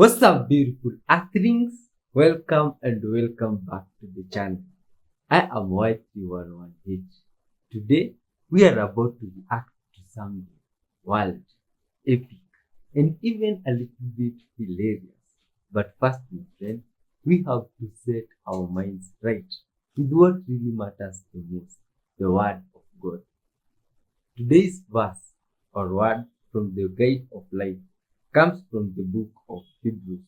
What's up, beautiful Earthlings? Welcome and welcome back to the channel. I am Y311H. Today, we are about to react to something wild, epic, and even a little bit hilarious. But first, my friend, we have to set our minds right with what really matters the most, the Word of God. Today's verse or word from the Guide of Life comes from the book of Hebrews.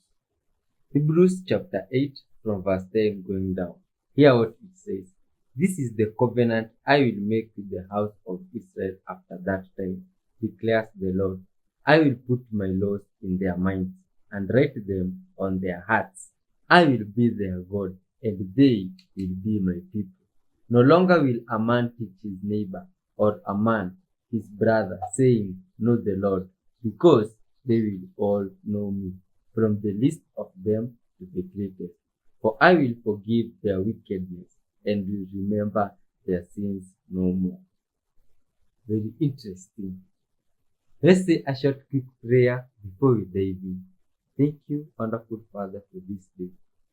Hebrews chapter 8 from verse 10 going down. Hear what it says. This is the covenant I will make with the house of Israel after that time, declares the Lord. I will put my laws in their minds and write them on their hearts. I will be their God, and they will be my people. No longer will a man teach his neighbor or a man his brother, saying, Know the Lord, because they will all know me, from the least of them to the greatest. For I will forgive their wickedness and will remember their sins no more. Very interesting. Let's say a short quick prayer before we dive in. Thank you, wonderful Father, for this day.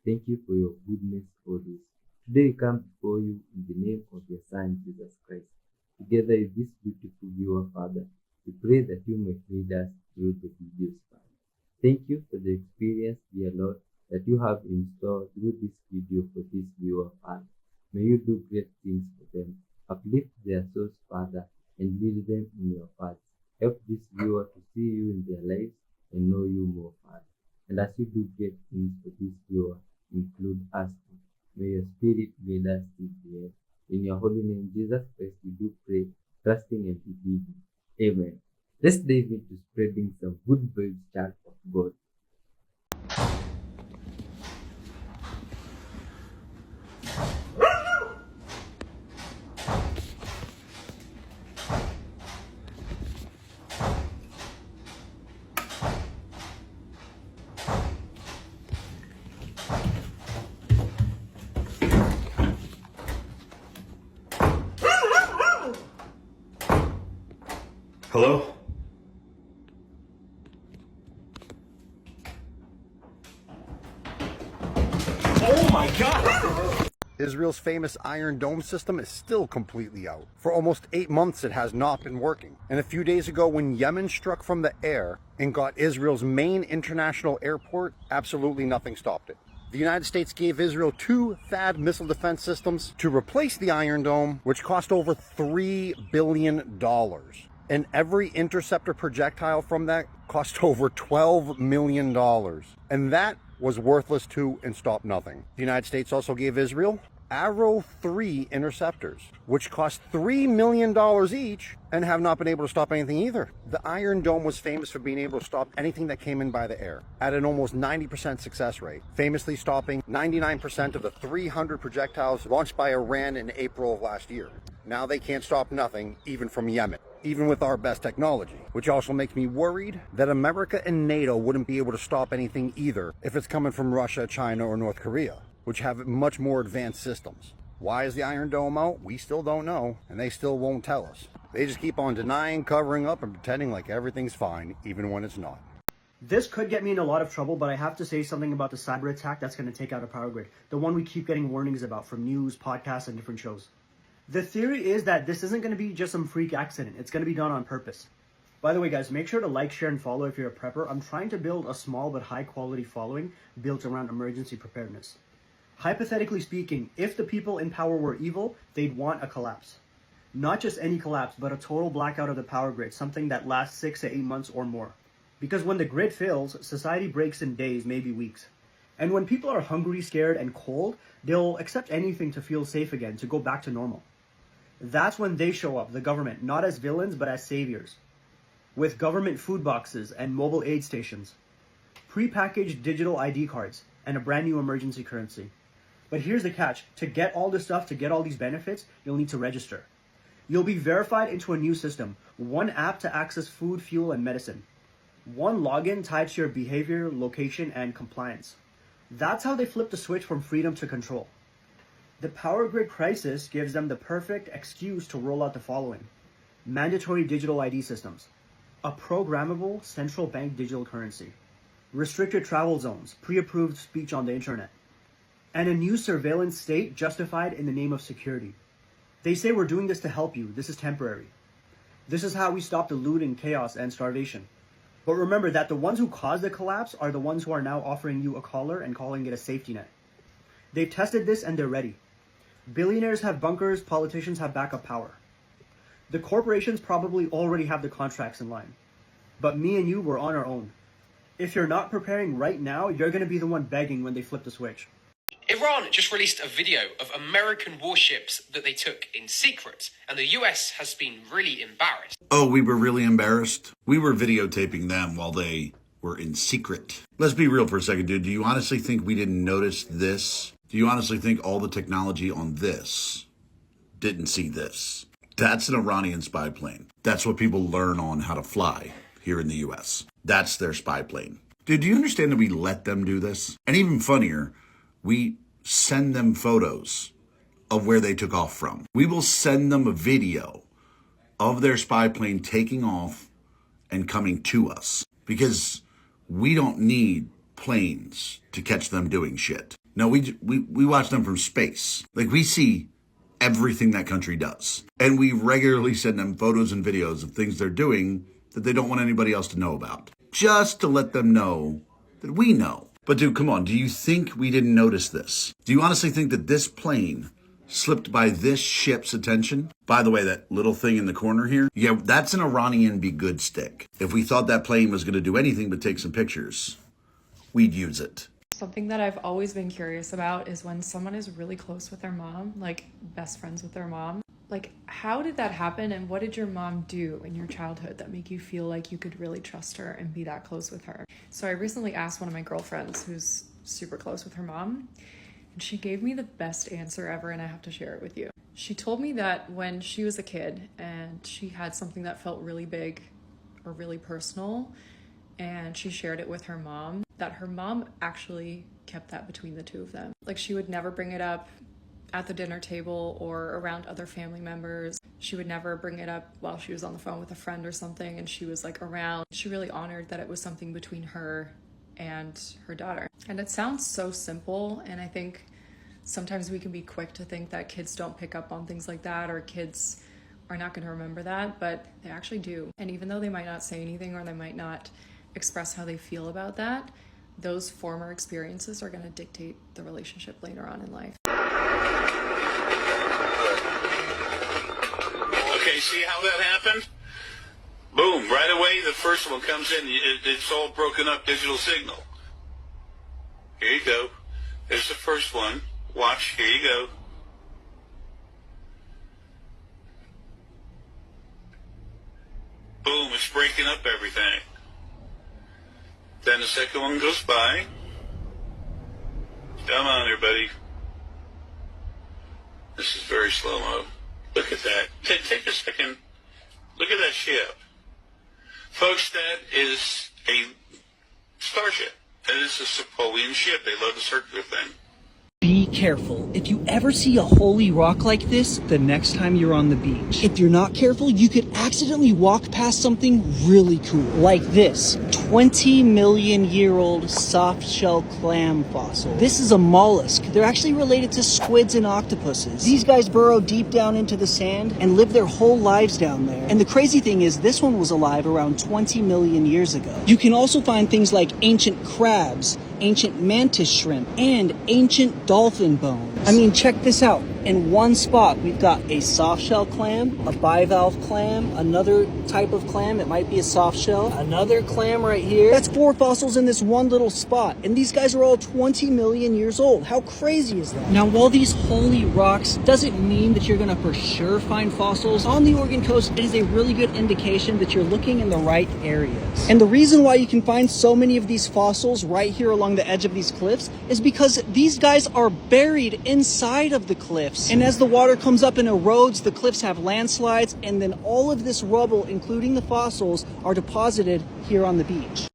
Thank you for your goodness always. Today we come before you in the name of your Son, Jesus Christ. Together with this beautiful viewer, Father, we pray that you may lead us through the videos, Father. Thank you for the experience, dear Lord, that you have in store through this video for this viewer, Father. May you do great things for them. Uplift their souls, Father, and lead them in your path. Help this viewer to see you in their lives and know you more, Father. And as you do great things for this viewer, include us too. May your spirit guide us till the end. In your holy name, Jesus Christ, we do pray, trusting and believing. Amen. Let's dive into spreading some good vibes, child of God. Hello? Oh my god! Israel's famous Iron Dome system is still completely out. For almost 8 months it has not been working. And a few days ago when Yemen struck from the air and got Israel's main international airport, absolutely nothing stopped it. The United States gave Israel 2 THAAD missile defense systems to replace the Iron Dome, which cost over $3 billion. And every interceptor projectile from that cost over $12 million. And that was worthless too and stopped nothing. The United States also gave Israel Arrow 3 interceptors, which cost $3 million each and have not been able to stop anything either. The Iron Dome was famous for being able to stop anything that came in by the air at an almost 90% success rate, famously stopping 99% of the 300 projectiles launched by Iran in April of last year. Now they can't stop nothing, even from Yemen, even with our best technology, which also makes me worried that America and NATO wouldn't be able to stop anything either if it's coming from Russia, China, or North Korea, which have much more advanced systems. Why is the Iron Dome out? We still don't know, and they still won't tell us. They just keep on denying, covering up, and pretending like everything's fine, even when it's not. This could get me in a lot of trouble, but I have to say something about the cyber attack that's going to take out a power grid. The one we keep getting warnings about from news, podcasts, and different shows. The theory is that this isn't going to be just some freak accident. It's going to be done on purpose. By the way, guys, make sure to like, share, and follow if you're a prepper. I'm trying to build a small but high-quality following built around emergency preparedness. Hypothetically speaking, if the people in power were evil, they'd want a collapse. Not just any collapse, but a total blackout of the power grid, something that lasts 6 to 8 months or more. Because when the grid fails, society breaks in days, maybe weeks. And when people are hungry, scared, and cold, they'll accept anything to feel safe again, to go back to normal. That's when they show up, the government, not as villains, but as saviors. With government food boxes and mobile aid stations, prepackaged digital ID cards, and a brand new emergency currency. But here's the catch. To get all this stuff, to get all these benefits, you'll need to register. You'll be verified into a new system. One app to access food, fuel, and medicine. One login tied to your behavior, location, and compliance. That's how they flip the switch from freedom to control. The power grid crisis gives them the perfect excuse to roll out the following. Mandatory digital ID systems. A programmable central bank digital currency. restricted travel zones, pre-approved speech on the internet, and a new surveillance state justified in the name of security. They say we're doing this to help you. This is temporary. This is how we stop the looting, chaos, and starvation. But remember that the ones who caused the collapse are the ones who are now offering you a collar and calling it a safety net. They've tested this and they're ready. Billionaires have bunkers, politicians have backup power. The corporations probably already have the contracts in line. But me and you, we're on our own. If you're not preparing right now, you're going to be the one begging when they flip the switch. Iran just released a video of American warships that they took in secret, and the US has been really embarrassed. Oh, we were really embarrassed? We were videotaping them while they were in secret. Let's be real for a second, dude. Do you honestly think we didn't notice this? Do you honestly think all the technology on this didn't see this? That's an Iranian spy plane. That's what people learn on how to fly here in the US. That's their spy plane. Dude, do you understand that we let them do this? And even funnier, we send them photos of where they took off from. We will send them a video of their spy plane taking off and coming to us because we don't need planes to catch them doing shit. No, we watch them from space. Like, we see everything that country does. And we regularly send them photos and videos of things they're doing that they don't want anybody else to know about, just to let them know that we know. But dude, come on, do you think we didn't notice this? Do you honestly think that this plane slipped by this ship's attention? By the way, that little thing in the corner here, yeah, that's an Iranian be good stick. If we thought that plane was gonna do anything but take some pictures, we'd use it. Something that I've always been curious about is when someone is really close with their mom, like best friends with their mom. Like, how did that happen, and what did your mom do in your childhood that make you feel like you could really trust her and be that close with her? So I recently asked one of my girlfriends who's super close with her mom, and she gave me the best answer ever, and I have to share it with you. She told me that when she was a kid and she had something that felt really big or really personal, and she shared it with her mom, that her mom actually kept that between the two of them. Like, she would never bring it up at the dinner table or around other family members. She would never bring it up while she was on the phone with a friend or something and she was like around. She really honored that it was something between her and her daughter. And it sounds so simple, and I think sometimes we can be quick to think that kids don't pick up on things like that, or kids are not going to remember that, but they actually do. And even though they might not say anything or they might not express how they feel about that, those former experiences are going to dictate the relationship later on in life. Okay, see how that happened? Boom, right away the first one comes in, it's all broken up digital signal. Here you go. There's the first one. Watch, here you go. Boom, it's breaking up everything. Then the second one goes by. Come on, everybody. This is very slow-mo. Look at that. Take a second. Look at that ship. Folks, that is a starship. That is a Napoleon ship. They love the circular thing. Be careful. If you ever see a holy rock like this, the next time you're on the beach. If you're not careful, you could accidentally walk past something really cool. Like this 20 million year old soft shell clam fossil. This is a mollusk. They're actually related to squids and octopuses. These guys burrow deep down into the sand and live their whole lives down there. And the crazy thing is, this one was alive around 20 million years ago. You can also find things like ancient crabs, ancient mantis shrimp, and ancient dolphin bones. I mean, check this out. In one spot, we've got a soft shell clam, a bivalve clam, another type of clam, it might be a soft shell, another clam right here. That's 4 fossils in this one little spot. And these guys are all 20 million years old. How crazy is that? Now, while these holy rocks doesn't mean that you're gonna for sure find fossils, on the Oregon coast, it is a really good indication that you're looking in the right areas. And the reason why you can find so many of these fossils right here along the edge of these cliffs is because these guys are buried inside of the cliffs. And as the water comes up and erodes, the cliffs have landslides, and then all of this rubble, including the fossils, are deposited here on the beach.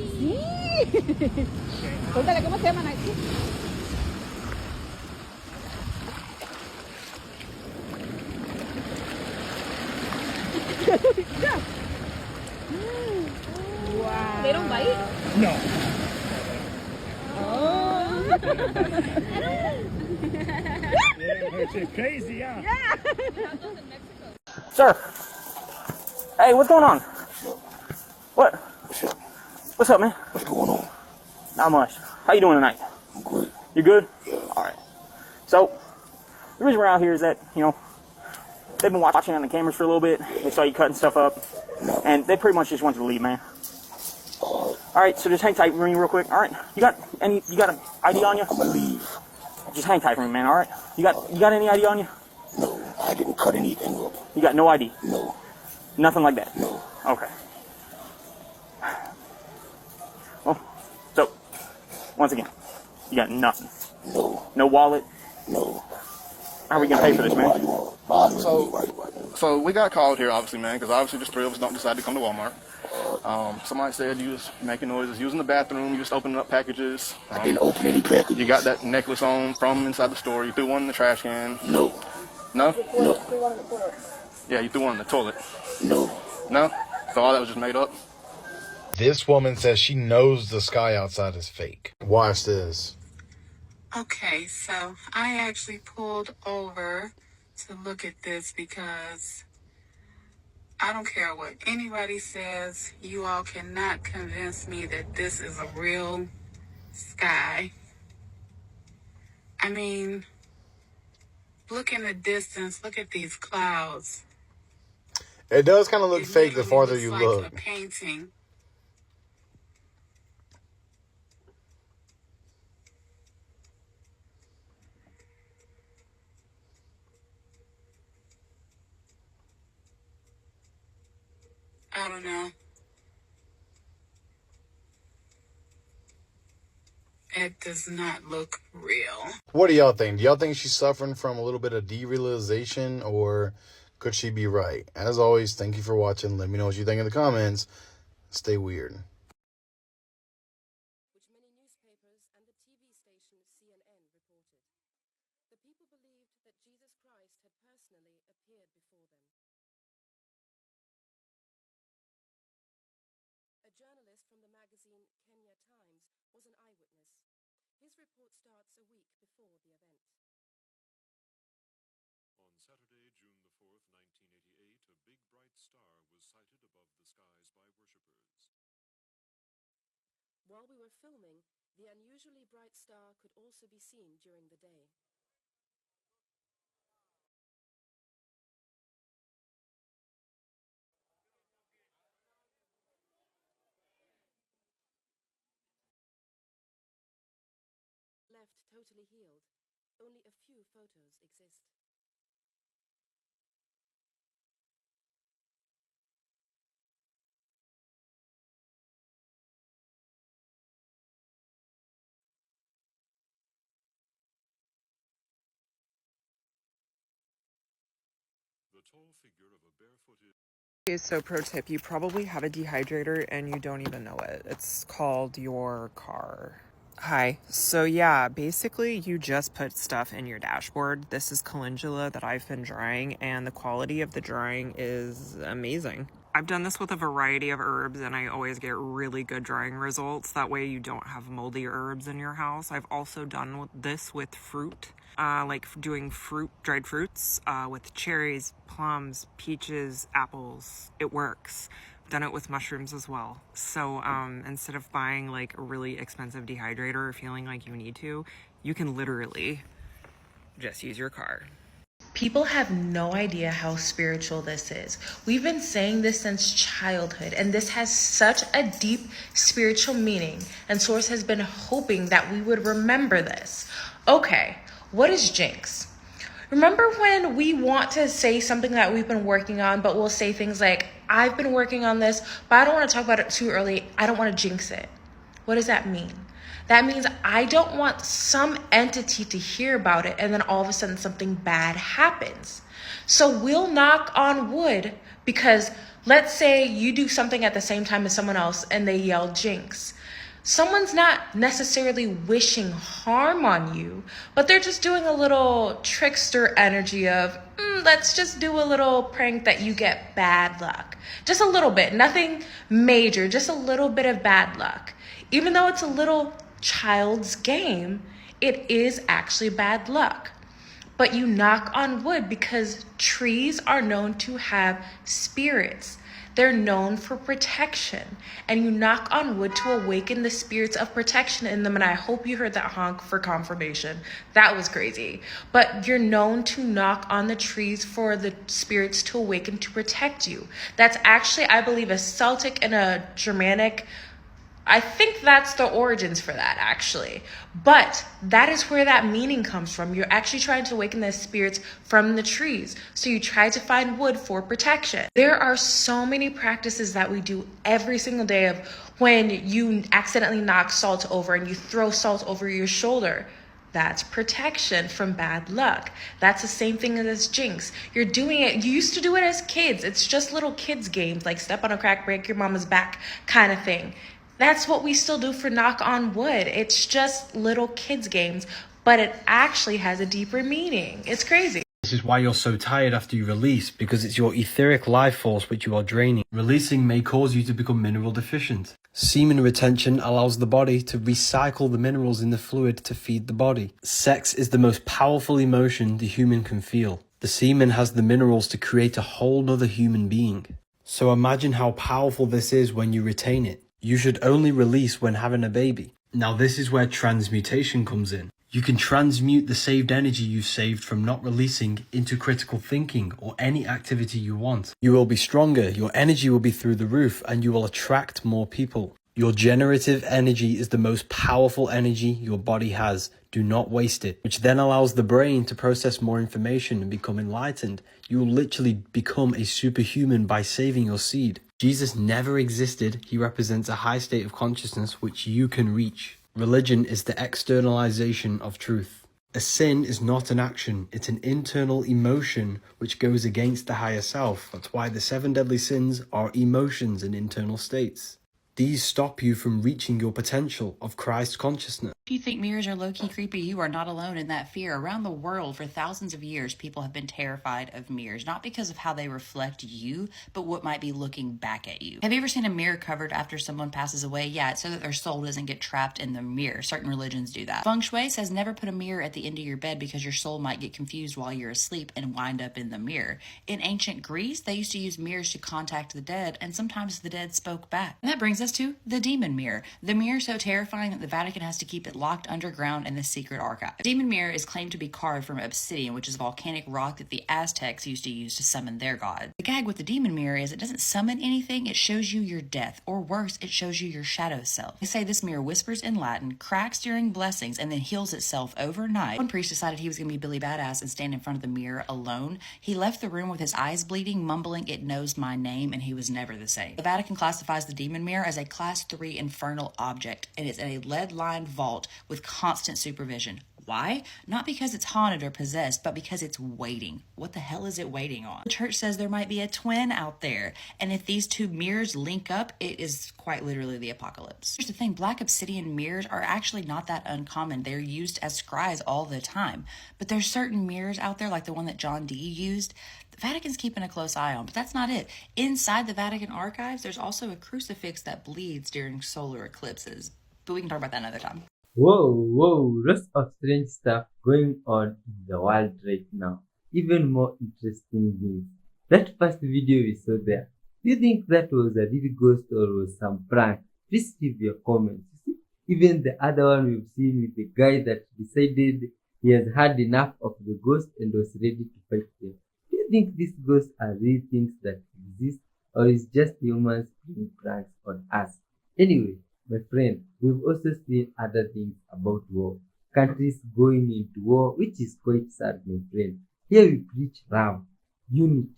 Sí. Cuéntale cómo se llaman aquí. Wow. They don't bite? No. Oh. Yeah, shit crazy, yeah. Sir. Hey, what's going on? What? What's up, man? What's going on? Not much. How you doing tonight? I'm good. You good? Yeah. All right. So, the reason we're out here is that, you know, they've been watching on the cameras for a little bit. They saw you cutting stuff up. And they pretty much just want you to leave, man. All right, so just hang tight for me real quick. All right. You got an ID on you? I'm gonna leave. Just hang tight for me, man, all right? You got any ID on you? No, I didn't cut anything up. You got no ID? No. Nothing like that? No. Okay. Well, so, once again, you got nothing? No. No wallet? No. How are we gonna pay for this, man? So we got called here, obviously, man, because obviously just 3 of us don't decide to come to Walmart. Somebody said you was making noises, using the bathroom, you just opening up packages. I didn't open any packages. You got that necklace on from inside the store. You threw one in the trash can. No. No? No. Yeah, you threw one in the toilet. No. No? So all that was just made up? This woman says she knows the sky outside is fake. Watch this. Okay, so I actually pulled over to look at this because I don't care what anybody says, you all cannot convince me that this is a real sky. I mean, look in the distance, look at these clouds. It does kind of look fake the farther you It's look. like a painting. I don't know. It does not look real. What do y'all think? Do y'all think she's suffering from a little bit of derealization, or could she be right? As always, thank you for watching. Let me know what you think in the comments. Stay weird. Which many newspapers and the TV station CNN reported. The people believed that Jesus Christ had personally appeared before them. A journalist from the magazine Kenya Times was an eyewitness. His report starts a week before the event. On Saturday, June the 4th, 1988, a big bright star was sighted above the skies by worshippers. While we were filming, the unusually bright star could also be seen during the day. Left totally healed. Only a few photos exist. The tall figure of a barefooted... Okay, so pro tip, you probably have a dehydrator and you don't even know it. It's called your car. Hi. So yeah, basically you just put stuff in your dashboard. This is calendula that I've been drying, and the quality of the drying is amazing. I've done this with a variety of herbs and I always get really good drying results. That way you don't have moldy herbs in your house. I've also done this with fruit, like doing dried fruits with cherries, plums, peaches, apples. It works. I've done it with mushrooms as well. So instead of buying like a really expensive dehydrator or feeling like you need to, you can literally just use your car. People have no idea how spiritual this is. We've been saying this since childhood, and this has such a deep spiritual meaning, and Source has been hoping that we would remember this. Okay, what is jinx? Remember when we want to say something that we've been working on, but we'll say things like, I've been working on this, but I don't want to talk about it too early. I don't want to jinx it. What does that mean? That means I don't want some entity to hear about it and then all of a sudden something bad happens. So we'll knock on wood because Let's say you do something at the same time as someone else and they yell jinx. Someone's not necessarily wishing harm on you, but they're just doing a little trickster energy of, let's just do a little prank that you get bad luck. Just a little bit, nothing major, just a little bit of bad luck. Even though it's a little child's game, it is actually bad luck. But you knock on wood because trees are known to have spirits. They're known for protection. And you knock on wood to awaken the spirits of protection in them. And I hope you heard that honk for confirmation. That was crazy. But you're known to knock on the trees for the spirits to awaken to protect you. That's actually, I believe, a Celtic and a Germanic. I think that's the origins for that, actually. But that is where that meaning comes from. You're actually trying to awaken the spirits from the trees. So you try to find wood for protection. There are so many practices that we do every single day of when you accidentally knock salt over and you throw salt over your shoulder. That's protection from bad luck. That's the same thing as jinx. You're doing it. You used to do it as kids. It's just little kids games like step on a crack, break your mama's back kind of thing. That's what we still do for knock on wood. It's just little kids games, but it actually has a deeper meaning. It's crazy. This is why you're so tired after you release, because it's your etheric life force which you are draining. Releasing may cause you to become mineral deficient. Semen retention allows the body to recycle the minerals in the fluid to feed the body. Sex is the most powerful emotion the human can feel. The semen has the minerals to create a whole nother human being. So imagine how powerful this is when you retain it. You should only release when having a baby. Now this is where transmutation comes in. You can transmute the saved energy you saved from not releasing into critical thinking or any activity you want. You will be stronger, your energy will be through the roof, and you will attract more people. Your generative energy is the most powerful energy your body has. Do not waste it, which then allows the brain to process more information and become enlightened. You will literally become a superhuman by saving your seed. Jesus never existed. He represents a high state of consciousness which you can reach. Religion is the externalization of truth. A sin is not an action, it's an internal emotion which goes against the higher self. That's why the 7 deadly sins are emotions and internal states. These stop you from reaching your potential of Christ consciousness. If you think mirrors are low-key creepy, you are not alone in that fear. Around the world, for thousands of years, people have been terrified of mirrors, not because of how they reflect you, but what might be looking back at you. Have you ever seen a mirror covered after someone passes away? Yeah, it's so that their soul doesn't get trapped in the mirror. Certain religions do that. Feng Shui says never put a mirror at the end of your bed because your soul might get confused while you're asleep and wind up in the mirror. In ancient Greece, they used to use mirrors to contact the dead, and sometimes the dead spoke back. And that brings us to the demon mirror. The mirror is so terrifying that the Vatican has to keep it locked underground in the secret archive. The demon mirror is claimed to be carved from obsidian, which is volcanic rock that the Aztecs used to use to summon their god. The gag with the demon mirror is it doesn't summon anything, it shows you your death, or worse, it shows you your shadow self. They say this mirror whispers in Latin, cracks during blessings, and then heals itself overnight. One priest decided he was going to be Billy Badass and stand in front of the mirror alone. He left the room with his eyes bleeding, mumbling, "It knows my name," and he was never the same. The Vatican classifies the demon mirror as a Class 3 infernal object, and it's in a lead-lined vault with constant supervision. Why? Not because it's haunted or possessed, but because it's waiting. What the hell is it waiting on? The church says there might be a twin out there, and if these two mirrors link up, it is quite literally the apocalypse. Here's the thing, black obsidian mirrors are actually not that uncommon. They're used as scries all the time, but there's certain mirrors out there, like the one that John Dee used, the Vatican's keeping a close eye on, but that's not it. Inside the Vatican archives, there's also a crucifix that bleeds during solar eclipses, but we can talk about that another time. Whoa, lots of strange stuff going on in the world right now. Even more interesting things. That first video we saw there, do you think that was a real ghost or was some prank? Please leave your comments. You see, even the other one we've seen with the guy that decided he has had enough of the ghost and was ready to fight them. Do you think these ghosts are real things that exist, or is just humans playing pranks on us? Anyway, my friend, we've also seen other things about war. Countries going into war, which is quite sad, my friend. Here we preach love, unity,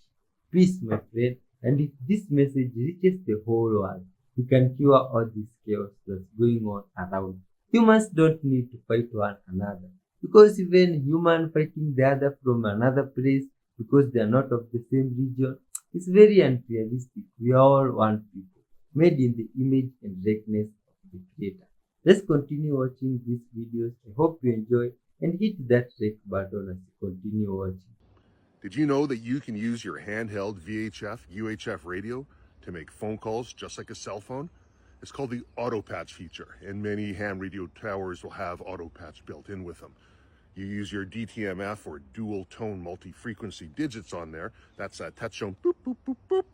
peace, my friend. And if this message reaches the whole world, we can cure all this chaos that's going on around. Humans don't need to fight one another, because even human fighting the other from another place because they are not of the same region, is very unrealistic. We all want people made in the image and likeness of the Creator. Let's continue watching these videos. I hope you enjoy and hit that like button as you continue watching. Did you know that you can use your handheld VHF, UHF radio to make phone calls just like a cell phone? It's called the auto patch feature, and many ham radio towers will have auto patch built in with them. You use your DTMF or dual tone multi-frequency digits on there. That's that touch tone, boop, boop, boop, boop.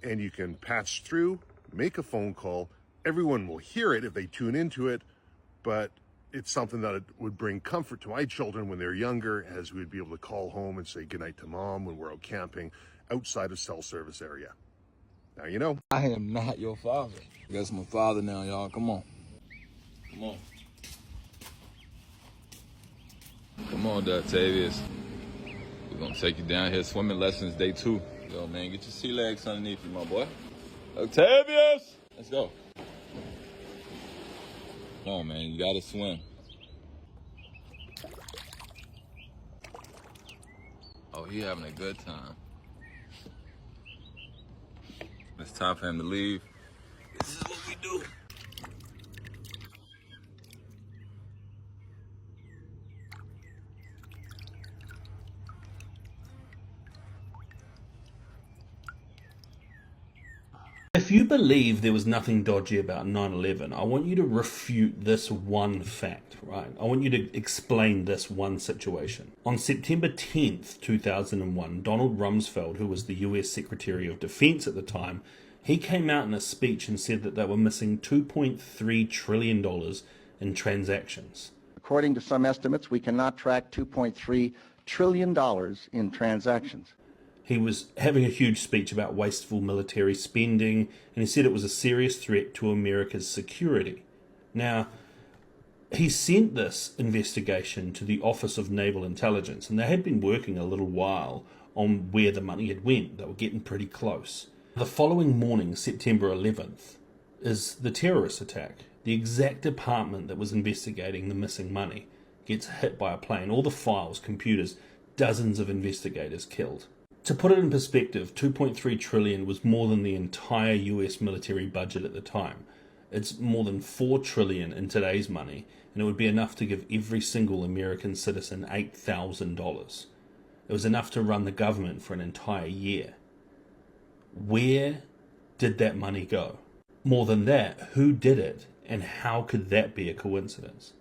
And you can patch through, make a phone call. Everyone will hear it if they tune into it, but it's something that would bring comfort to my children when they're younger, as we'd be able to call home and say goodnight to mom when we're out camping outside of cell service area. Now you know. I am not your father. That's my father now, y'all. Come on. Come on. Come on, Octavius. We're gonna take you down here. Swimming lessons day 2. Yo, man, get your sea legs underneath you, my boy. Octavius! Let's go. Come on, man, you gotta swim. Oh, he having a good time. It's time for him to leave. This is what we do. If you believe there was nothing dodgy about 9/11, I want you to refute this one fact, right? I want you to explain this one situation. On September 10th, 2001, Donald Rumsfeld, who was the US Secretary of Defense at the time, he came out in a speech and said that they were missing $2.3 trillion in transactions. According to some estimates, we cannot track $2.3 trillion in transactions. He was having a huge speech about wasteful military spending, and he said it was a serious threat to America's security. Now, he sent this investigation to the Office of Naval Intelligence, and they had been working a little while on where the money had went. They were getting pretty close. The following morning, September 11th, is the terrorist attack. The exact department that was investigating the missing money gets hit by a plane. All the files, computers, dozens of investigators killed. To put it in perspective, $2.3 trillion was more than the entire US military budget at the time. It's more than $4 trillion in today's money, and it would be enough to give every single American citizen $8,000. It was enough to run the government for an entire year. Where did that money go? More than that, who did it, and how could that be a coincidence?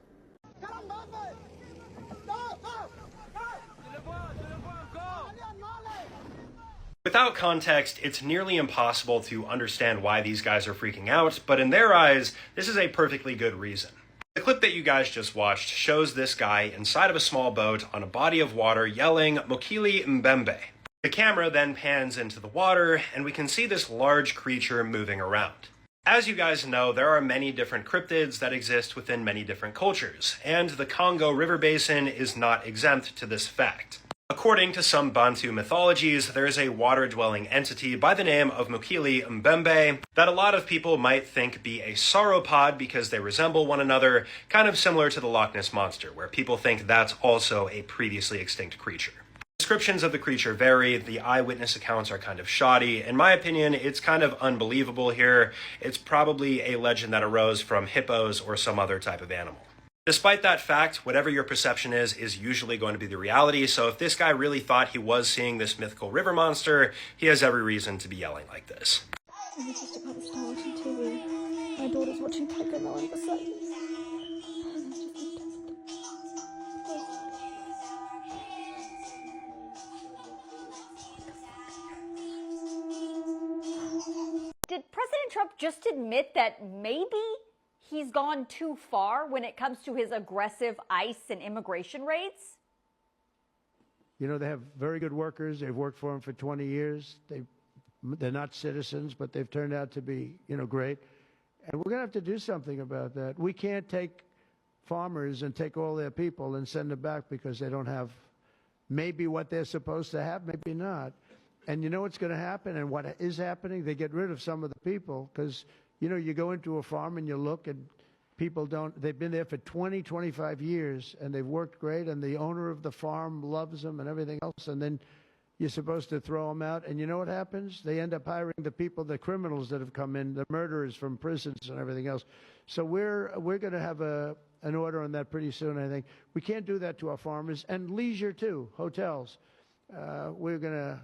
Without context, it's nearly impossible to understand why these guys are freaking out, but in their eyes, this is a perfectly good reason. The clip that you guys just watched shows this guy inside of a small boat on a body of water yelling Mokili Mbembe. The camera then pans into the water, and we can see this large creature moving around. As you guys know, there are many different cryptids that exist within many different cultures, and the Congo River Basin is not exempt to this fact. According to some Bantu mythologies, there is a water-dwelling entity by the name of Mokili Mbembe that a lot of people might think be a sauropod because they resemble one another, kind of similar to the Loch Ness Monster, where people think that's also a previously extinct creature. Descriptions of the creature vary, the eyewitness accounts are kind of shoddy. In my opinion, it's kind of unbelievable here. It's probably a legend that arose from hippos or some other type of animal. Despite that fact, whatever your perception is usually going to be the reality, so if this guy really thought he was seeing this mythical river monster, he has every reason to be yelling like this. I was just about to start watching TV. My daughter's watching Tiger Melon beside me. Did President Trump just admit that maybe he's gone too far when it comes to his aggressive ICE and immigration raids? You know, they have very good workers. They've worked for them for 20 years. They're not citizens, but they've turned out to be, great. And we're going to have to do something about that. We can't take farmers and take all their people and send them back because they don't have maybe what they're supposed to have, maybe not. And you know what's going to happen and what is happening? They get rid of some of the people because, you go into a farm and you look and people they've been there for 20, 25 years and they've worked great and the owner of the farm loves them and everything else. And then you're supposed to throw them out. And you know what happens? They end up hiring the people, the criminals that have come in, the murderers from prisons and everything else. So we're going to have an order on that pretty soon, I think. We can't do that to our farmers. And leisure, too, hotels. We're going to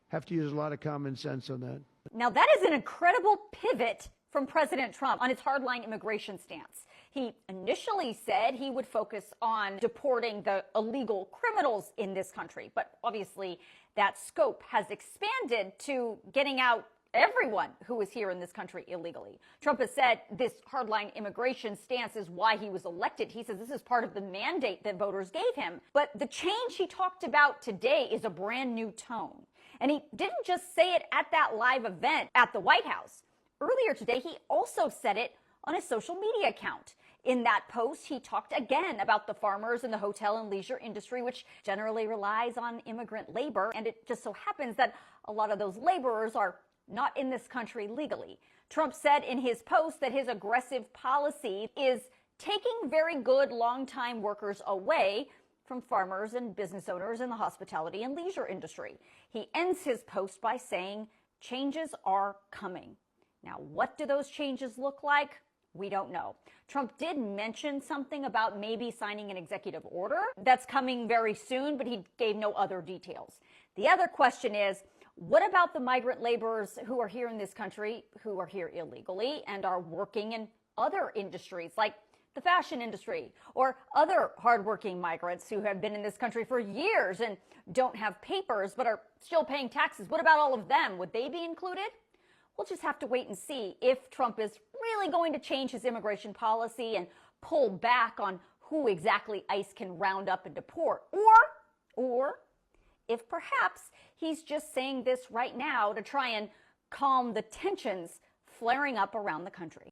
have to use a lot of common sense on that. Now, that is an incredible pivot from President Trump on his hardline immigration stance. He initially said he would focus on deporting the illegal criminals in this country, but obviously that scope has expanded to getting out everyone who is here in this country illegally. Trump has said this hardline immigration stance is why he was elected. He says this is part of the mandate that voters gave him. But the change he talked about today is a brand new tone. And he didn't just say it at that live event at the White House. Earlier today, he also said it on his social media account. In that post, he talked again about the farmers in the hotel and leisure industry, which generally relies on immigrant labor. And it just so happens that a lot of those laborers are not in this country legally. Trump said in his post that his aggressive policy is taking very good long-time workers away from farmers and business owners in the hospitality and leisure industry. He ends his post by saying, changes are coming. Now, what do those changes look like? We don't know. Trump did mention something about maybe signing an executive order that's coming very soon, but he gave no other details. The other question is, what about the migrant laborers who are here in this country, who are here illegally and are working in other industries like the fashion industry or other hardworking migrants who have been in this country for years and don't have papers but are still paying taxes? What about all of them? Would they be included? We'll just have to wait and see if Trump is really going to change his immigration policy and pull back on who exactly ICE can round up and deport, or if perhaps he's just saying this right now to try and calm the tensions flaring up around the country.